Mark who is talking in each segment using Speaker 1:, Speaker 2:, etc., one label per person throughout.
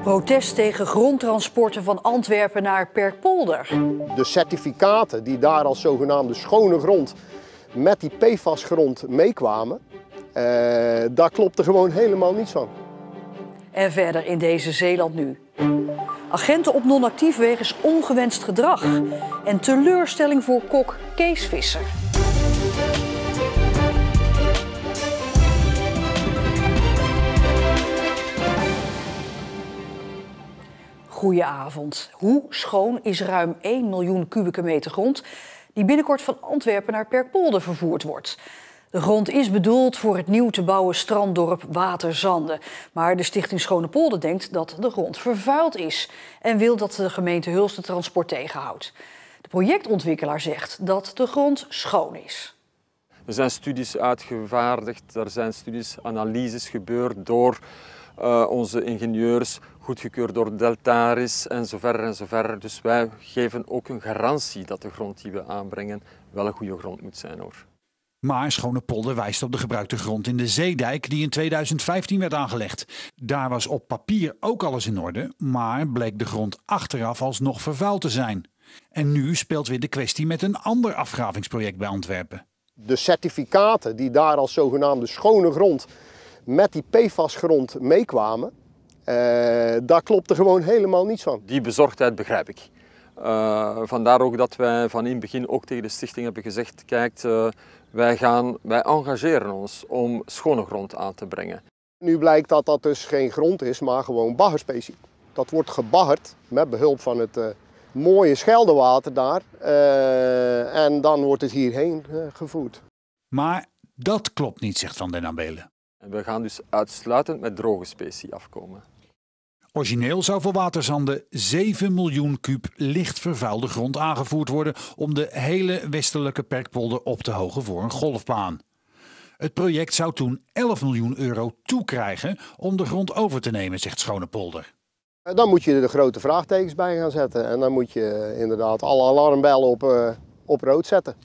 Speaker 1: Protest tegen grondtransporten van Antwerpen naar Perkpolder.
Speaker 2: De certificaten die daar als zogenaamde schone grond met die PFAS-grond meekwamen, daar klopte gewoon helemaal niets van.
Speaker 1: En verder in deze Zeeland nu. Agenten op non-actief wegens ongewenst gedrag. En teleurstelling voor kok Kees Visser. Goedenavond. Hoe schoon is ruim 1 miljoen kubieke meter grond die binnenkort van Antwerpen naar Perkpolder vervoerd wordt? De grond is bedoeld voor het nieuw te bouwen stranddorp Waterzanden. Maar de stichting Schone Polder denkt dat de grond vervuild is en wil dat de gemeente Hulst het transport tegenhoudt. De projectontwikkelaar zegt dat de grond schoon is.
Speaker 3: Er zijn studies uitgevaardigd, er zijn studies, analyses gebeurd door onze ingenieurs, goedgekeurd door Deltaris en zo verder en zo verder. Dus wij geven ook een garantie dat de grond die we aanbrengen wel een goede grond moet zijn, hoor.
Speaker 4: Maar Schone Polder wijst op de gebruikte grond in de Zeedijk die in 2015 werd aangelegd. Daar was op papier ook alles in orde, maar bleek de grond achteraf alsnog vervuild te zijn. En nu speelt weer de kwestie met een ander afgravingsproject bij Antwerpen.
Speaker 2: De certificaten die daar als zogenaamde schone grond met die PFAS-grond meekwamen, daar klopte gewoon helemaal niets van.
Speaker 3: Die bezorgdheid begrijp ik. Vandaar ook dat wij van in het begin ook tegen de stichting hebben gezegd, kijk, wij engageren ons om schone grond aan te brengen.
Speaker 2: Nu blijkt dat dat dus geen grond is, maar gewoon baggerspecie. Dat wordt gebaggerd met behulp van het mooie Scheldewater daar en dan wordt het hierheen gevoerd.
Speaker 4: Maar dat klopt niet, zegt Van den Abelen.
Speaker 3: We gaan dus uitsluitend met droge specie afkomen.
Speaker 4: Origineel zou voor Waterzanden 7 miljoen kuub licht vervuilde grond aangevoerd worden om de hele westelijke Perkpolder op te hogen voor een golfbaan. Het project zou toen 11 miljoen euro toekrijgen om de grond over te nemen, zegt Schone Polder.
Speaker 2: Dan moet je er de grote vraagtekens bij gaan zetten en dan moet je inderdaad alle alarmbellen op rood zetten.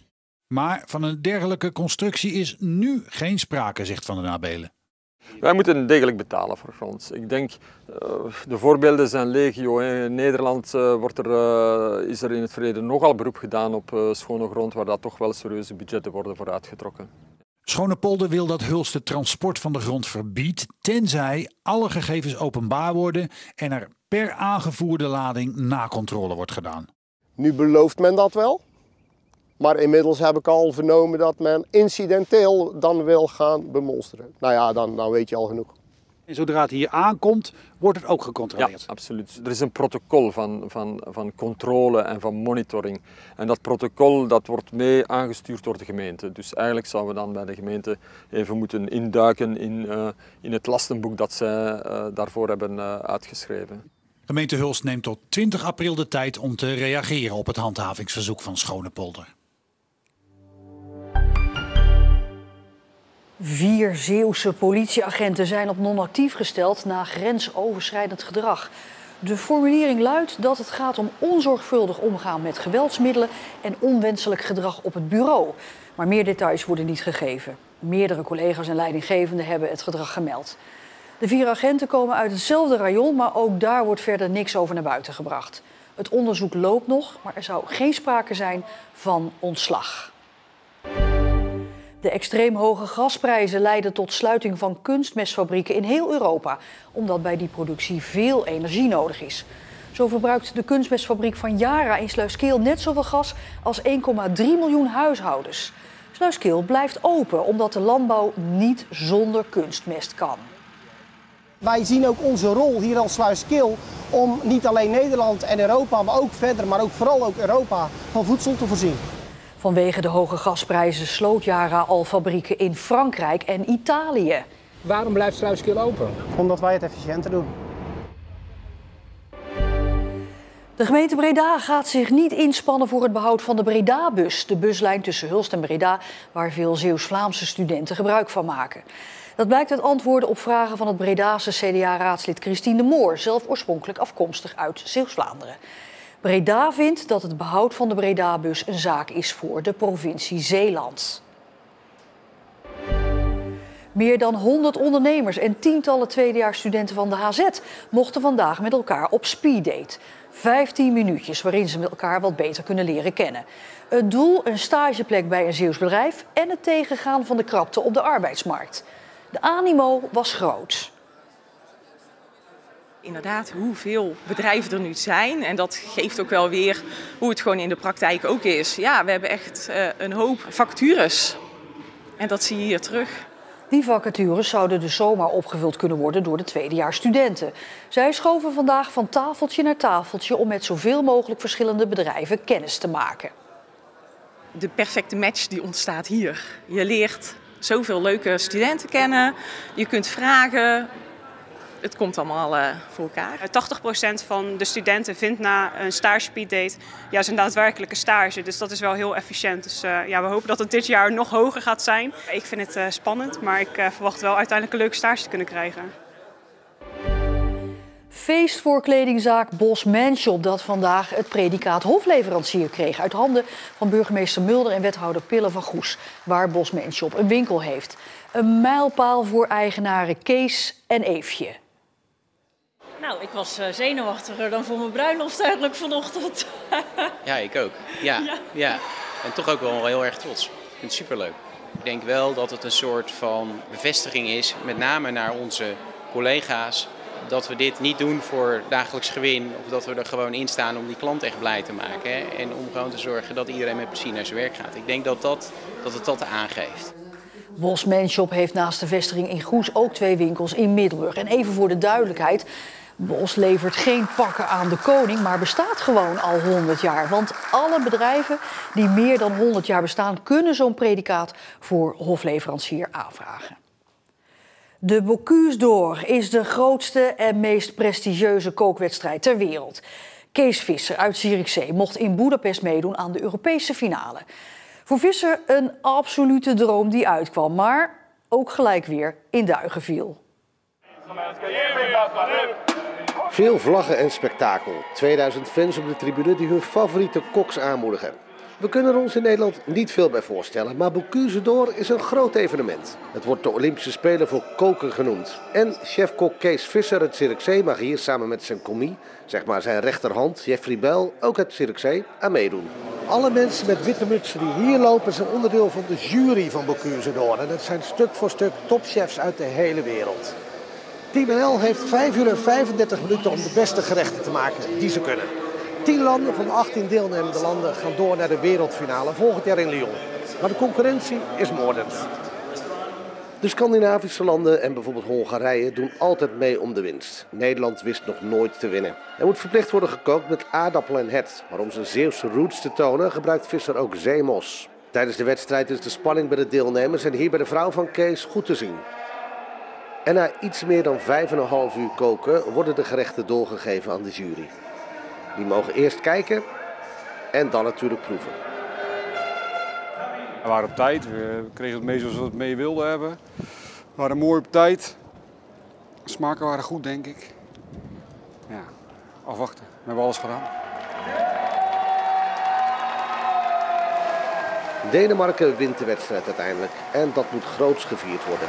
Speaker 4: Maar van een dergelijke constructie is nu geen sprake, zegt Van den Abelen.
Speaker 3: Wij moeten degelijk betalen voor grond. Ik denk, de voorbeelden zijn legio. In Nederland is er in het verleden nogal beroep gedaan op schone grond, waar dat toch wel serieuze budgetten worden voor uitgetrokken.
Speaker 4: Schone Polder wil dat Hulst het transport van de grond verbiedt, tenzij alle gegevens openbaar worden en er per aangevoerde lading nakontrole wordt gedaan.
Speaker 2: Nu belooft men dat wel. Maar inmiddels heb ik al vernomen dat men incidenteel dan wil gaan bemonsteren. Nou ja, dan weet je al genoeg.
Speaker 5: En zodra het hier aankomt, wordt het ook gecontroleerd?
Speaker 3: Ja, absoluut. Er is een protocol van controle en van monitoring. En dat protocol dat wordt mee aangestuurd door de gemeente. Dus eigenlijk zouden we dan bij de gemeente even moeten induiken in het lastenboek dat zij daarvoor hebben uitgeschreven.
Speaker 4: Gemeente Hulst neemt tot 20 april de tijd om te reageren op het handhavingsverzoek van Schone Polder.
Speaker 1: 4 Zeeuwse politieagenten zijn op non-actief gesteld na grensoverschrijdend gedrag. De formulering luidt dat het gaat om onzorgvuldig omgaan met geweldsmiddelen en onwenselijk gedrag op het bureau. Maar meer details worden niet gegeven. Meerdere collega's en leidinggevenden hebben het gedrag gemeld. De 4 agenten komen uit hetzelfde rayon, maar ook daar wordt verder niks over naar buiten gebracht. Het onderzoek loopt nog, maar er zou geen sprake zijn van ontslag. De extreem hoge gasprijzen leiden tot sluiting van kunstmestfabrieken in heel Europa, omdat bij die productie veel energie nodig is. Zo verbruikt de kunstmestfabriek van Yara in Sluiskil net zoveel gas als 1,3 miljoen huishoudens. Sluiskil blijft open omdat de landbouw niet zonder kunstmest kan.
Speaker 6: Wij zien ook onze rol hier als Sluiskil om niet alleen Nederland en Europa, maar ook verder, maar ook vooral ook Europa van voedsel te voorzien.
Speaker 1: Vanwege de hoge gasprijzen sloot Yara al fabrieken in Frankrijk en Italië.
Speaker 7: Waarom blijft Sluiskil open?
Speaker 6: Omdat wij het efficiënter doen.
Speaker 1: De gemeente Breda gaat zich niet inspannen voor het behoud van de Breda-bus. De buslijn tussen Hulst en Breda, waar veel Zeeuws-Vlaamse studenten gebruik van maken. Dat blijkt uit antwoorden op vragen van het Bredase CDA-raadslid Christine de Moor, zelf oorspronkelijk afkomstig uit Zeeuws-Vlaanderen. Breda vindt dat het behoud van de Breda-bus een zaak is voor de provincie Zeeland. Meer dan 100 ondernemers en tientallen tweedejaarsstudenten van de HZ mochten vandaag met elkaar op speeddate. 15 minuutjes waarin ze elkaar wat beter kunnen leren kennen. Het doel: een stageplek bij een Zeeuws bedrijf en het tegengaan van de krapte op de arbeidsmarkt. De animo was groot.
Speaker 8: Inderdaad, hoeveel bedrijven er nu zijn. En dat geeft ook wel weer hoe het gewoon in de praktijk ook is. Ja, we hebben echt een hoop vacatures. En dat zie je hier terug.
Speaker 1: Die vacatures zouden dus zomaar opgevuld kunnen worden door de tweedejaarsstudenten. Zij schoven vandaag van tafeltje naar tafeltje om met zoveel mogelijk verschillende bedrijven kennis te maken.
Speaker 8: De perfecte match die ontstaat hier. Je leert zoveel leuke studenten kennen. Je kunt vragen. Het komt allemaal voor elkaar.
Speaker 9: 80% van de studenten vindt na een stage speeddate juist een daadwerkelijke stage. Dus dat is wel heel efficiënt. Dus ja, we hopen dat het dit jaar nog hoger gaat zijn. Ik vind het spannend, maar ik verwacht wel uiteindelijk een leuke stage te kunnen krijgen.
Speaker 1: Feest voor kledingzaak Bosman Shop dat vandaag het predicaat hofleverancier kreeg uit handen van burgemeester Mulder en wethouder Pille van Goes, waar Bosman Shop een winkel heeft. Een mijlpaal voor eigenaren Kees en Eefje.
Speaker 10: Nou, ik was zenuwachtiger dan voor mijn bruiloft eigenlijk vanochtend.
Speaker 11: Ja, ik ook. Ja. En toch ook wel heel erg trots. Ik vind het superleuk. Ik denk wel dat het een soort van bevestiging is, met name naar onze collega's, dat we dit niet doen voor dagelijks gewin of dat we er gewoon in staan om die klant echt blij te maken. Hè? En om gewoon te zorgen dat iedereen met plezier naar zijn werk gaat. Ik denk dat het dat aangeeft.
Speaker 1: Bosman Shop heeft naast de vestiging in Goes ook 2 winkels in Middelburg. En even voor de duidelijkheid, Bos levert geen pakken aan de koning, maar bestaat gewoon al 100 jaar. Want alle bedrijven die meer dan 100 jaar bestaan, kunnen zo'n predicaat voor hofleverancier aanvragen. De Bocuse d'Or is de grootste en meest prestigieuze kookwedstrijd ter wereld. Kees Visser uit Zierikzee mocht in Boedapest meedoen aan de Europese finale. Voor Visser een absolute droom die uitkwam, maar ook gelijk weer in duigen viel.
Speaker 12: Veel vlaggen en spektakel. 2000 fans op de tribune die hun favoriete koks aanmoedigen. We kunnen er ons in Nederland niet veel bij voorstellen, maar Bocuse d'Or is een groot evenement. Het wordt de Olympische Spelen voor koken genoemd. En chefkok Kees Visser uit Zierikzee mag hier samen met zijn commie, zeg maar zijn rechterhand, Jeffrey Bel, ook uit Zierikzee, aan meedoen.
Speaker 6: Alle mensen met witte mutsen die hier lopen zijn onderdeel van de jury van Bocuse d'Or. En dat zijn stuk voor stuk topchefs uit de hele wereld. Team NL heeft 5 uur en 35 minuten om de beste gerechten te maken die ze kunnen. 10 landen van 18 deelnemende landen gaan door naar de wereldfinale volgend jaar in Lyon. Maar de concurrentie is moordend.
Speaker 12: De Scandinavische landen en bijvoorbeeld Hongarije doen altijd mee om de winst. Nederland wist nog nooit te winnen. Er moet verplicht worden gekookt met aardappel en hert. Maar om zijn Zeeuwse roots te tonen gebruikt Visser ook zeemos. Tijdens de wedstrijd is de spanning bij de deelnemers en hier bij de vrouw van Kees goed te zien. En na iets meer dan 5,5 uur koken worden de gerechten doorgegeven aan de jury. Die mogen eerst kijken en dan natuurlijk proeven.
Speaker 13: We waren op tijd, we kregen het mee zoals we het mee wilden hebben. We waren mooi op tijd. De smaken waren goed, denk ik. Ja, afwachten. We hebben alles gedaan.
Speaker 12: Denemarken wint de wedstrijd uiteindelijk en dat moet groots gevierd worden.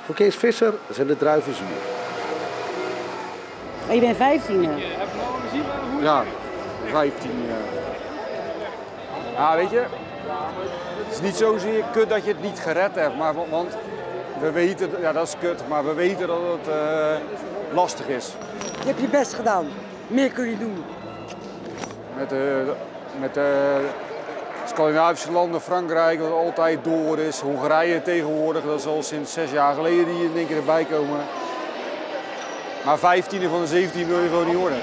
Speaker 12: Voor Kees Visser zijn de druiven zuur.
Speaker 14: Je bent 15.
Speaker 13: Ja, 15. Ja, weet je, het is niet zozeer kut dat je het niet gered hebt, maar, want we weten, ja dat is kut, maar we weten dat het lastig is.
Speaker 14: Je hebt je best gedaan, meer kun je doen.
Speaker 13: Met de Scandinavische landen, Frankrijk dat altijd door is, Hongarije tegenwoordig, dat is al sinds 6 jaar geleden die in één keer erbij komen. Maar 15e van de 17 wil je gewoon niet worden.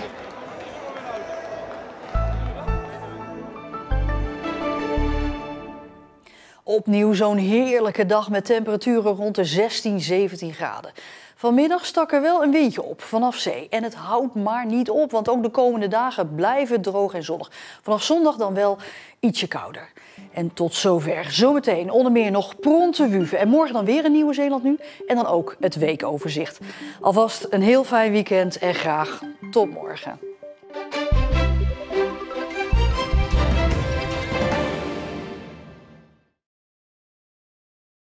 Speaker 1: Opnieuw zo'n heerlijke dag met temperaturen rond de 16, 17 graden. Vanmiddag stak er wel een windje op vanaf zee. En het houdt maar niet op, want ook de komende dagen blijven droog en zonnig. Vanaf zondag dan wel ietsje kouder. En tot zover. Zometeen onder meer nog Pronte Wuve. En morgen dan weer een Nieuw-Zeeland Nu. En dan ook het weekoverzicht. Alvast een heel fijn weekend en graag tot morgen.